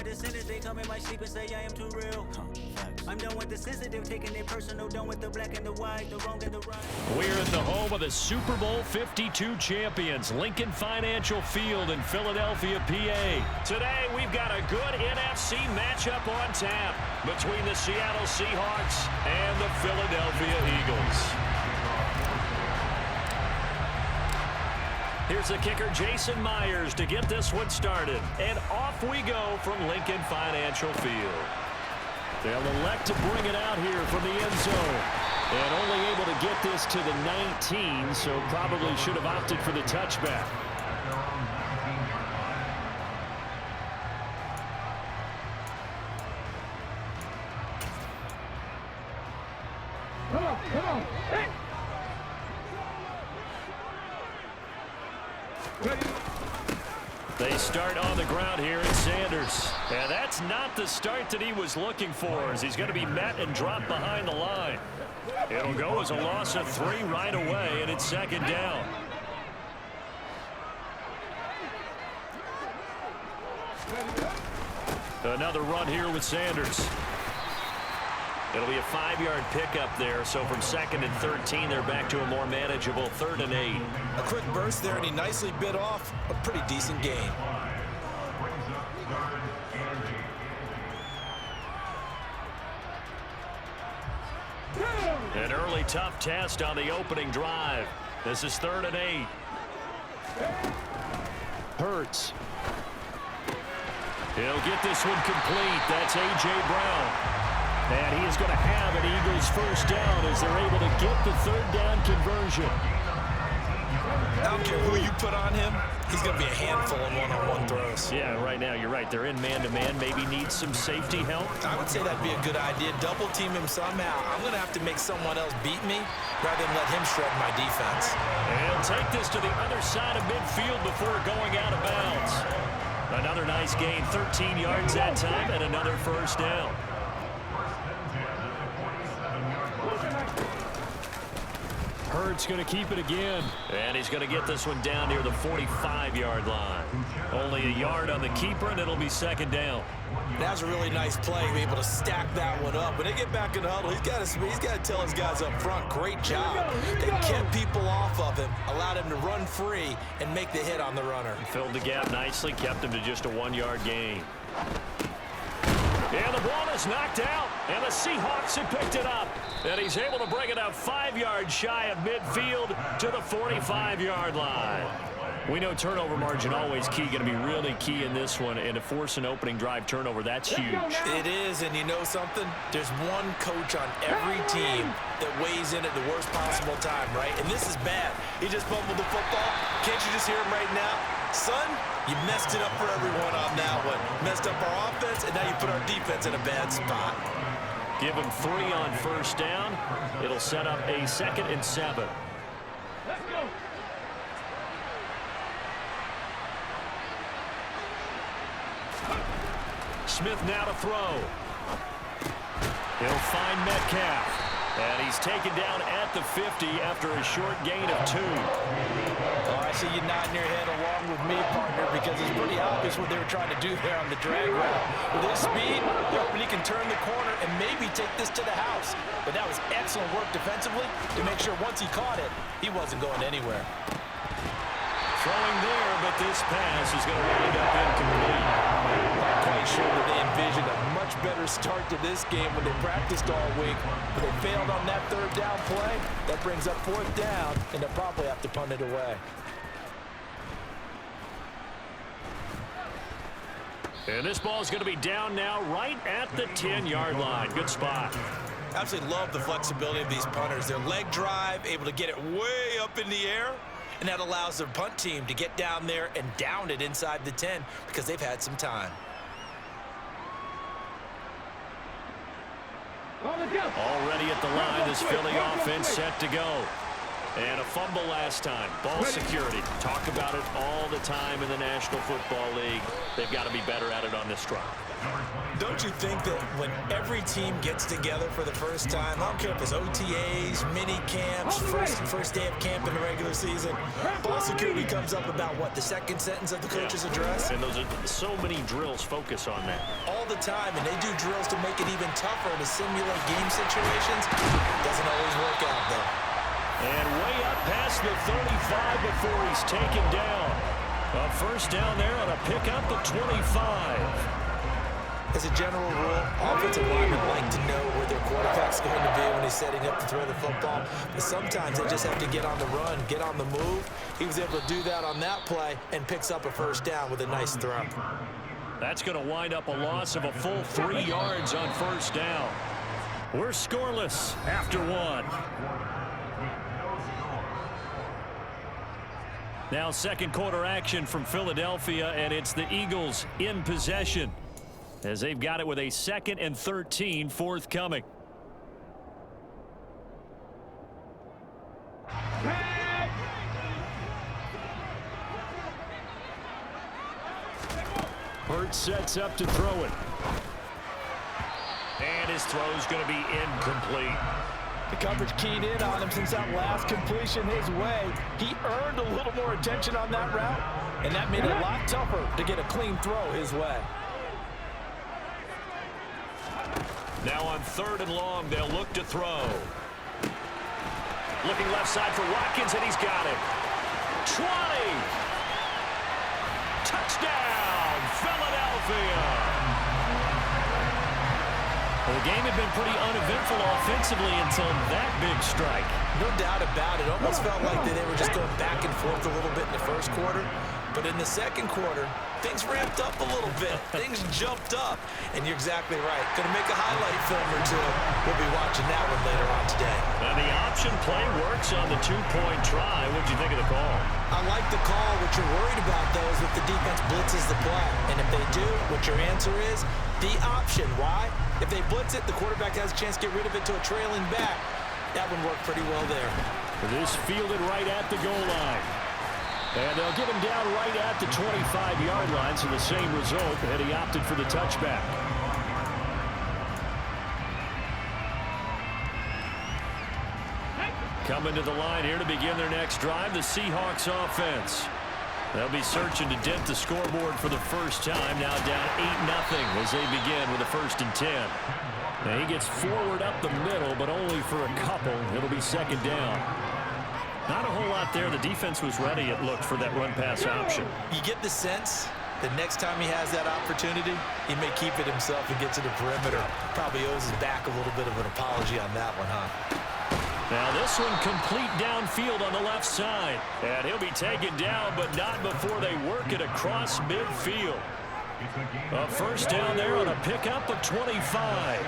with the sinners, they come in my sleep and say I am too real. I'm done with the sensitive, taking it personal, done with the black and the white, the wrong and the right. We're at the home of the Super Bowl 52 champions, Lincoln Financial Field in Philadelphia, PA. Today, we've got a good NFC matchup on tap between the Seattle Seahawks and the Philadelphia Eagles. Here's the kicker, Jason Myers, to get this one started. And off we go from Lincoln Financial Field. They'll elect to bring it out here from the end zone. And only able to get this to the 19, so probably should have opted for the touchback. Come on. Hey. They start on the ground here in Sanders. And that's not the start that he was looking for, as he's going to be met and dropped behind the line. It'll go as a loss of 3 right away, and it's second down. Another run here with Sanders. It'll be a 5-yard pickup there, so from 2nd and 13, they're back to a more manageable 3rd and 8. A quick burst there, and he nicely bit off a pretty decent gain. An early tough test on the opening drive. This is 3rd and 8. Hurts. He'll get this one complete. That's A.J. Brown. And he is going to have an Eagles first down as they're able to get the 3rd down conversion. I don't care who you put on him. He's going to be a handful in one-on-one throws. Yeah, right now, you're right. They're in man-to-man. Maybe needs some safety help. I would say that'd be a good idea. Double team him somehow. I'm going to have to make someone else beat me rather than let him shred my defense. And he'll take this to the other side of midfield before going out of bounds. Another nice gain, 13 yards that time, and another first down. Hurts going to keep it again. And he's going to get this one down near the 45-yard line. Only a yard on the keeper, and it'll be second down. That's a really nice play, be able to stack that one up. When they get back in the huddle, he's got to tell his guys up front, great job. They kept people off of him, allowed him to run free, and make the hit on the runner. Filled the gap nicely, kept him to just a 1-yard gain. And the ball is knocked out, and the Seahawks have picked it up. And he's able to bring it up 5 yards shy of midfield to the 45-yard line. We know turnover margin always key, going to be really key in this one, and to force an opening drive turnover, that's huge. It is, and you know something? There's one coach on every team that weighs in at the worst possible time, right? And this is bad. He just fumbled the football. Can't you just hear him right now? Son, you messed it up for everyone on that one. Messed up our offense, and now you put our defense in a bad spot. Give him 3 on first down. It'll set up a 2nd and 7. Let's go. Smith now to throw. He'll find Metcalf. And he's taken down at the 50 after a short gain of 2. Oh, I see you nodding your head along with me, partner, because it's pretty obvious what they were trying to do there on the drag route. With his speed, they're hoping he can turn the corner and maybe take this to the house. But that was excellent work defensively to make sure once he caught it, he wasn't going anywhere. Throwing there, but this pass is going to wind up incomplete. I'm quite sure that they envisioned a much better start to this game when they practiced all week. But they failed on that 3rd down play. That brings up 4th down, and they'll probably have to punt it away. And this ball is going to be down now right at the 10-yard line. Good spot. Absolutely love the flexibility of these punters. Their leg drive, able to get it way up in the air, and that allows their punt team to get down there and down it inside the 10 because they've had some time. Already at the line, this Philly offense set to go. And a fumble last time. Ball security. Talk about it all the time in the National Football League. They've got to be better at it on this drive. Don't you think that when every team gets together for the first time, I don't care if it's OTAs, mini camps, first day of camp in the regular season, ball security comes up about what, the second sentence of the coach's address? And those are so many drills focus on that. All the time, and they do drills to make it even tougher to simulate game situations. Doesn't always work out, though. And way up past the 35 before he's taken down. A first down there on a pickup at 25. As a general rule, offensive linemen like to know where their quarterback's going to be when he's setting up to throw the football. But sometimes they just have to get on the run, get on the move. He was able to do that on that play and picks up a first down with a nice throw. That's going to wind up a loss of a full 3 yards on first down. We're scoreless after one. Now second quarter action from Philadelphia, and it's the Eagles in possession, as they've got it with a 2nd and 13 forthcoming. Hurts sets up to throw it. And his throw's going to be incomplete. The coverage keyed in on him since that last completion his way. He earned a little more attention on that route, and that made it a lot tougher to get a clean throw his way. Now on 3rd and long, they'll look to throw. Looking left side for Watkins, and he's got it. 20! Touchdown, Philadelphia! Well, the game had been pretty uneventful offensively until that big strike. No doubt about it. Almost felt like they were just going back and forth a little bit in the first quarter. But in the second quarter, things ramped up a little bit. Things jumped up. And you're exactly right. Going to make a highlight film or two. We'll be watching that one later on today. And the option play works on the 2-point try. What'd you think of the call? I like the call. What you're worried about, though, is if the defense blitzes the play. And if they do, what your answer is, the option. Why? If they blitz it, the quarterback has a chance to get rid of it to a trailing back. That one worked pretty well there. This fielded right at the goal line. And they'll get him down right at the 25-yard line, so the same result, and he opted for the touchback. Coming to the line here to begin their next drive, the Seahawks offense. They'll be searching to dent the scoreboard for the first time, now down 8-0 as they begin with a 1st and 10. Now he gets forward up the middle, but only for a couple. It'll be 2nd down. Not a whole lot there. The defense was ready, it looked, for that run-pass option. You get the sense that next time he has that opportunity, he may keep it himself and get to the perimeter. Probably owes his back a little bit of an apology on that one, huh? Now this one complete downfield on the left side. And he'll be taken down, but not before they work it across midfield. A first down there on a pickup of 25.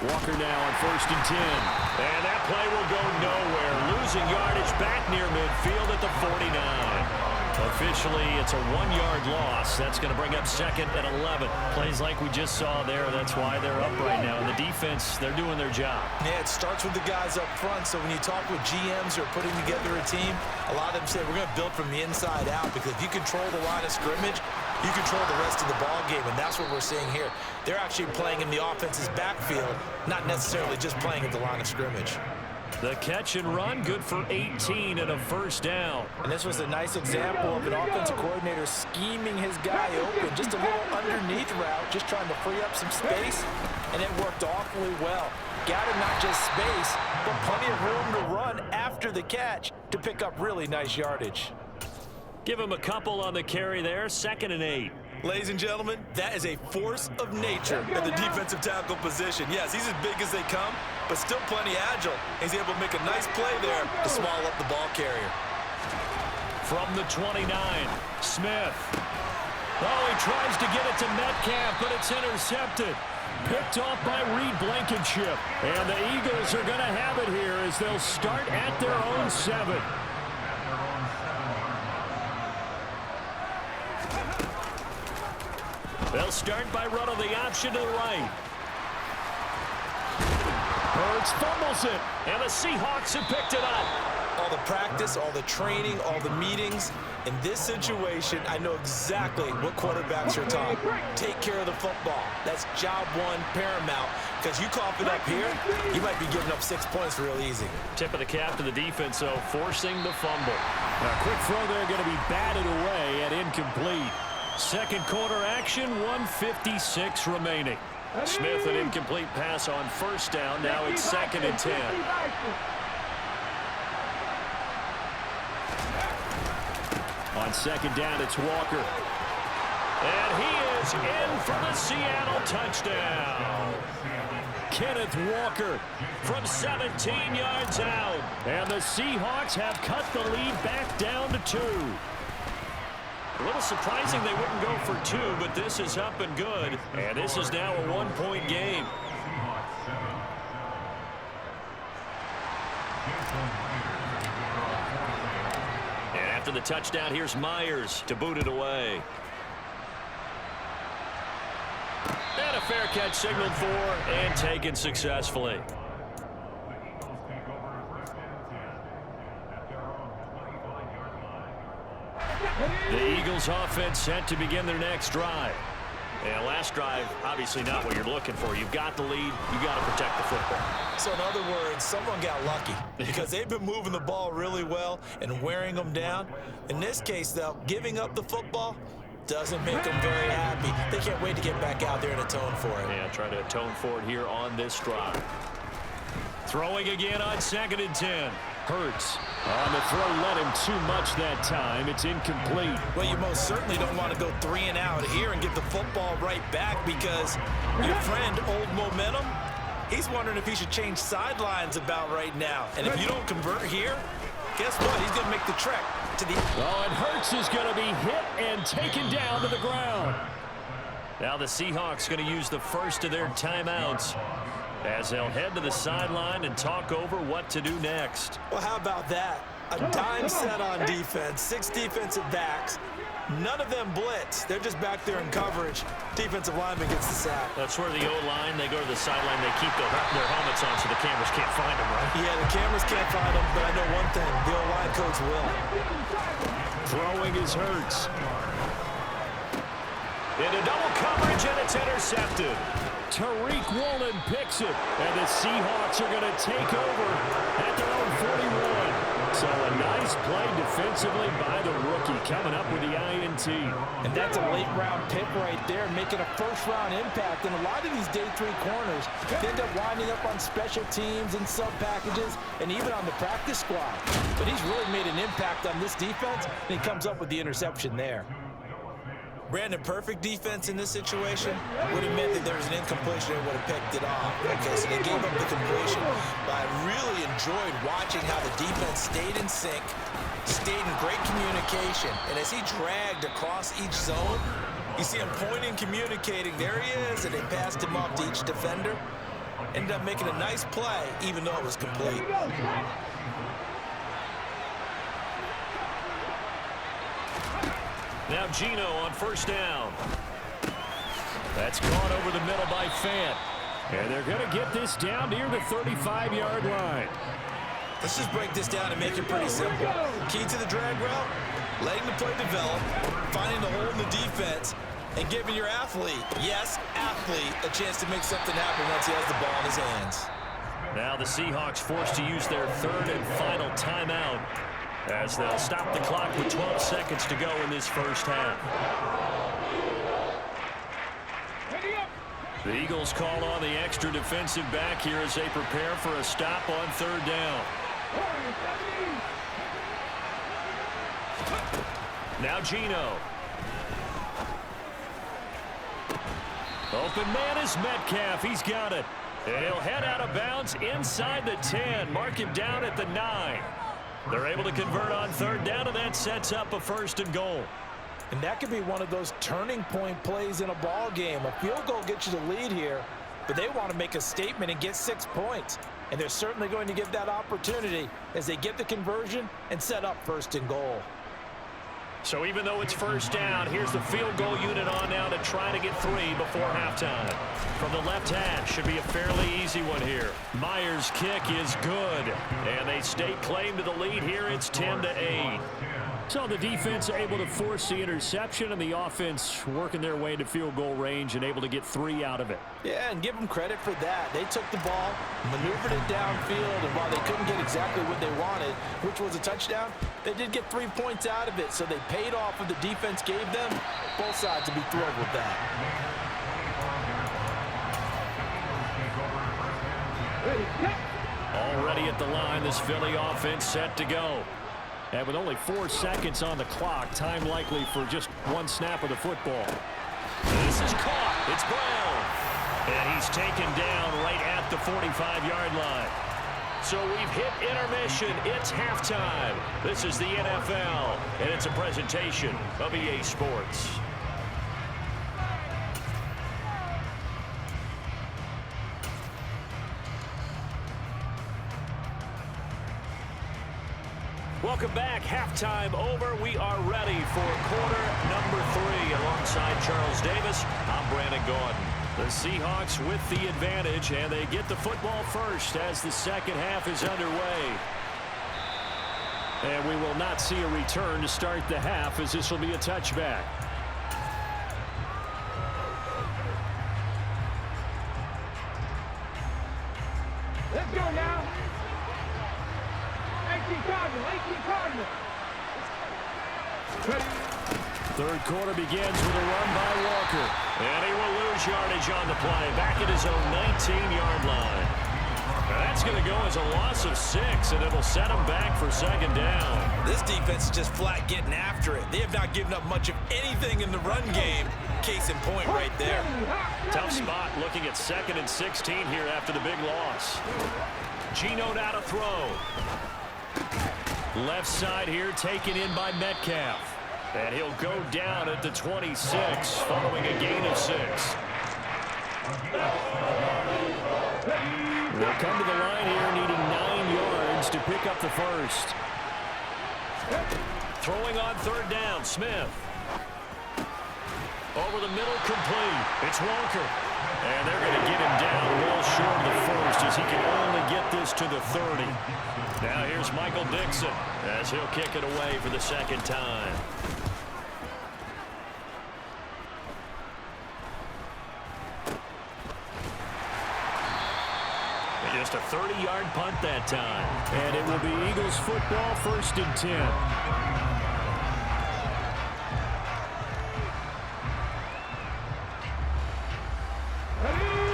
Walker now on 1st and 10. And that play will go nowhere. Losing yardage back near midfield at the 49. Officially, it's a 1-yard loss. That's going to bring up 2nd and 11. Plays like we just saw there. That's why they're up right now. And the defense, they're doing their job. Yeah, it starts with the guys up front. So when you talk with GMs who are putting together a team, a lot of them say we're going to build from the inside out, because if you control the line of scrimmage, you control the rest of the ball game, and that's what we're seeing here. They're actually playing in the offense's backfield, not necessarily just playing at the line of scrimmage. The catch and run, good for 18 and a first down. And this was a nice example of an offensive coordinator scheming his guy open. Just a little underneath route, just trying to free up some space, and it worked awfully well. Got him not just space, but plenty of room to run after the catch to pick up really nice yardage. Give him a couple on the carry there, 2nd and 8. Ladies and gentlemen, that is a force of nature at the defensive tackle position. Yes, he's as big as they come, but still plenty agile. He's able to make a nice play there to small up the ball carrier. From the 29, Smith. Oh, he tries to get it to Metcalf, but it's intercepted. Picked off by Reed Blankenship. And the Eagles are going to have it here as they'll start at their own 7. They'll start by running the option to the right. Hurts fumbles it, and the Seahawks have picked it up. all the practice, all the training, all the meetings. In this situation, I know exactly what quarterbacks are taught. Take care of the football. That's job one, paramount. Because you cough it up here, you might be giving up 6 points real easy. Tip of the cap to the defense, though, forcing the fumble. A quick throw there going to be batted away and incomplete. Second quarter action, 1:56 remaining. Smith, an incomplete pass on first down. Now it's 2nd and 10. On second down, it's Walker. And he is in for the Seattle touchdown. Kenneth Walker from 17 yards out. And the Seahawks have cut the lead back down to 2. A little surprising they wouldn't go for 2, but this is up and good. And this is now a 1-point game. And after the touchdown, here's Myers to boot it away. And a fair catch signaled for and taken successfully. The Eagles offense set to begin their next drive. And last drive, obviously not what you're looking for. You've got the lead. You've got to protect the football. So in other words, someone got lucky because they've been moving the ball really well and wearing them down. In this case, though, giving up the football doesn't make them very happy. They can't wait to get back out there and atone for it. Yeah, trying to atone for it here on this drive. Throwing again on 2nd and 10. Hurts. On the throw, let him too much that time. It's incomplete. Well, you most certainly don't want to go 3 and out here and get the football right back because your friend, Old Momentum, he's wondering if he should change sidelines about right now. And if you don't convert here, guess what? He's going to make the trek to the... Oh, and Hurts is going to be hit and taken down to the ground. Now the Seahawks going to use the first of their timeouts as they'll head to the sideline and talk over what to do next. Well, how about that? A dime set on defense, 6 defensive backs. None of them blitz. They're just back there in coverage. Defensive lineman gets the sack. That's where the O-line, they go to the sideline, they keep their helmets on so the cameras can't find them, right? Yeah, the cameras can't find them, but I know one thing. The O-line coach will. Throwing is Hurts. Into double coverage, and it's intercepted. Tariq Woolen picks it, and the Seahawks are going to take over at their own 41. So a nice play defensively by the rookie coming up with the INT. And that's a late-round pick right there, making a first-round impact. And a lot of these day 3 corners end up winding up on special teams and sub-packages and even on the practice squad. But he's really made an impact on this defense, and he comes up with the interception there. Brandon, perfect defense in this situation would have meant that there was an incompletion and would have picked it off. Okay, so they gave up the completion. But I really enjoyed watching how the defense stayed in sync, stayed in great communication. And as he dragged across each zone, you see him pointing, communicating. There he is, and they passed him off to each defender. Ended up making a nice play, even though it was complete. Now Gino on first down. That's caught over the middle by Fant. And they're going to get this down near the 35-yard line. Let's just break this down and make it pretty simple. Key to the drag route, letting the play develop, finding the hole in the defense, and giving your athlete, yes, athlete, a chance to make something happen once he has the ball in his hands. Now the Seahawks forced to use their 3rd and final timeout as they'll stop the clock with 12 seconds to go in this first half. The Eagles call on the extra defensive back here as they prepare for a stop on 3rd down. Now Gino. Open man is Metcalf. He's got it. And he'll head out of bounds inside the 10. Mark him down at the 9. They're able to convert on 3rd down, and that sets up a 1st and goal. And that could be one of those turning point plays in a ball game. A field goal gets you the lead here, but they want to make a statement and get 6 points. And they're certainly going to give that opportunity as they get the conversion and set up 1st and goal. So even though it's first down, here's the field goal unit on now to try to get 3 before halftime. From the left hash, should be a fairly easy one here. Myers' kick is good, and they stake claim to the lead here. It's 10-8. So the defense able to force the interception, and the offense working their way into field goal range and able to get 3 out of it. Yeah, and give them credit for that. They took the ball, maneuvered it downfield, and while they couldn't get exactly what they wanted, which was a touchdown, they did get 3 points out of it, so they paid off what the defense gave them. Both sides will be thrilled with that. Already at the line, this Philly offense set to go. And with only 4 seconds on the clock, time likely for just 1 snap of the football. This is caught. It's Brown. And he's taken down right at the 45-yard line. So we've hit intermission. It's halftime. This is the NFL, and it's a presentation of EA Sports. Welcome back. Halftime over. We are ready for quarter number 3. Alongside Charles Davis, I'm Brandon Gordon. The Seahawks with the advantage, and they get the football first as the second half is underway. And we will not see a return to start the half, as this will be a touchback. Let's go now. 18 Cardinal. Third quarter begins with a run by Walker. And he will lose yardage on the play. Back at his own 19-yard line. Now that's going to go as a loss of 6, and it'll set him back for second down. This defense is just flat getting after it. They have not given up much of anything in the run game. Case in point right there. Tough spot looking at 2nd and 16 here after the big loss. Geno now to throw. Left side here taken in by Metcalf. And he'll go down at the 26 following a gain of 6. They'll come to the line here needing 9 yards to pick up the first. Throwing on 3rd down, Smith. Over the middle, complete. It's Walker. And they're going to get him down well short of the first as he can only get this to the 30. Now here's Michael Dixon as he'll kick it away for the second time. Just a 30-yard punt that time. And it will be Eagles football, 1st and 10.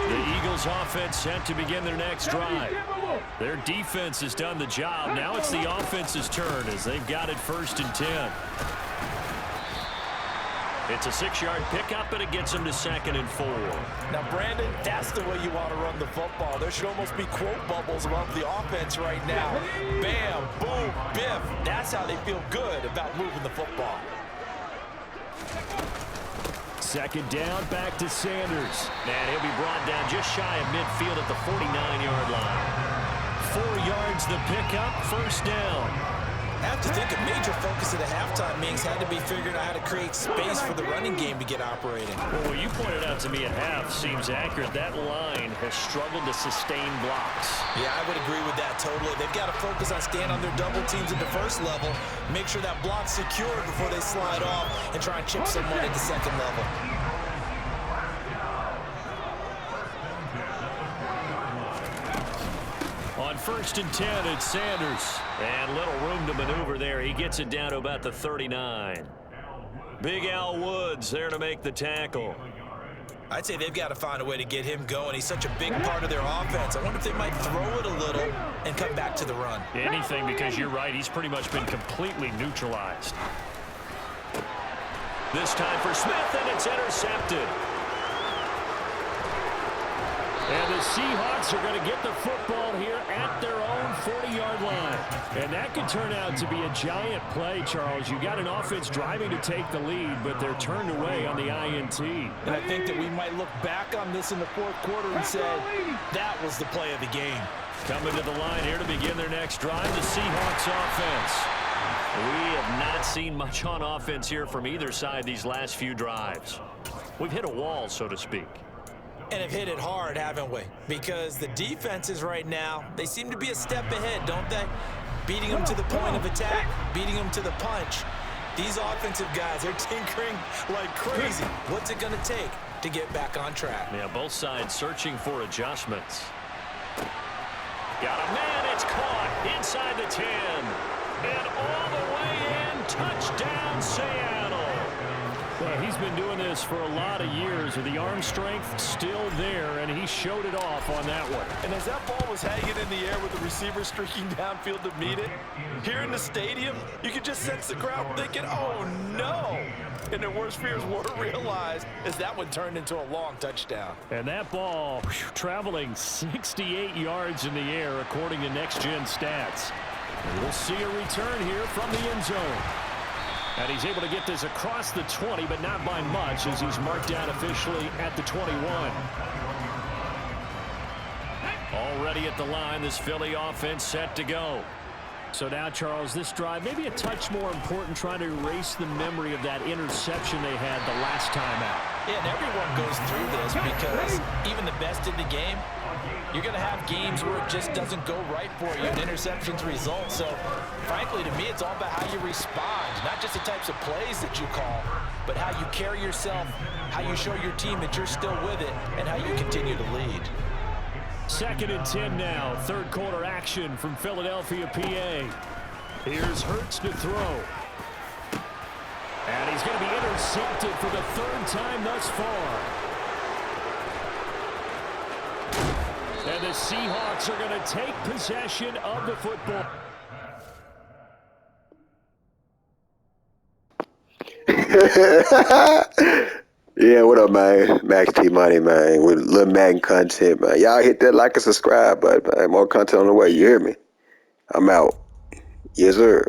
The Eagles offense set to begin their next drive. Their defense has done the job. Now it's the offense's turn as they've got it 1st and 10. It's a 6-yard pickup, and it gets him to 2nd and 4. Now, Brandon, that's the way you want to run the football. There should almost be quote bubbles above the offense right now. Bam, boom, biff. That's how they feel good about moving the football. 2nd down, back to Sanders. And he'll be brought down just shy of midfield at the 49-yard line. 4 yards the pickup, 1st down. I have to think a major focus of the halftime meetings had to be figuring out how to create space for the running game to get operating. Well, what you pointed out to me at half seems accurate. That line has struggled to sustain blocks. Yeah, I would agree with that totally. They've got to focus on staying on their double teams at the first level, make sure that block's secured before they slide off, and try and chip someone at the second level. On 1st and 10, it's Sanders. And little room to maneuver there. He gets it down to about the 39. Big Al Woods there to make the tackle. I'd say they've got to find a way to get him going. He's such a big part of their offense. I wonder if they might throw it a little and come back to the run. Anything, because you're right. He's pretty much been completely neutralized. This time for Smith, and it's intercepted. And the Seahawks are going to get the football here at their own 40-yard line. And that could turn out to be a giant play, Charles. You got an offense driving to take the lead, but they're turned away on the INT. And I think that we might look back on this in the 4th quarter and say, that was the play of the game. Coming to the line here to begin their next drive, the Seahawks offense. We have not seen much on offense here from either side these last few drives. We've hit a wall, so to speak. And have hit it hard, haven't we? Because the defenses right now, they seem to be a step ahead, don't they? Beating them to the point of attack, beating them to the punch. These offensive guys, they're tinkering like crazy. What's it going to take to get back on track? Yeah, both sides searching for adjustments. Got a man, it's caught inside the 10. And all the way in, touchdown Seattle. Well, he's been doing this for a lot of years with the arm strength still there, and he showed it off on that one. And as that ball was hanging in the air with the receiver streaking downfield to meet it, here in the stadium, you could just sense the crowd thinking, oh, no. And their worst fears were realized as that one turned into a long touchdown. And that ball traveling 68 yards in the air, according to next-gen stats. And we'll see a return here from the end zone. And he's able to get this across the 20, but not by much, as he's marked down officially at the 21. Already at the line, this Philly offense set to go. So now, Charles, this drive maybe a touch more important, trying to erase the memory of that interception they had the last time out. Yeah, and everyone goes through this because even the best in the game, you're going to have games where it just doesn't go right for you and interceptions result. So, frankly, to me, it's all about how you respond, not just the types of plays that you call, but how you carry yourself, how you show your team that you're still with it, and how you continue to lead. 2nd and 10 now. Third quarter action from Philadelphia, PA. Here's Hurts to throw. And he's going to be intercepted for the 3rd time thus far. And the Seahawks are going to take possession of the football. Yeah, what up, man? Max T Money, man, with little Madden content, man. Y'all hit that like and subscribe button, man. More content on the way, you hear me? I'm out. Yes, sir.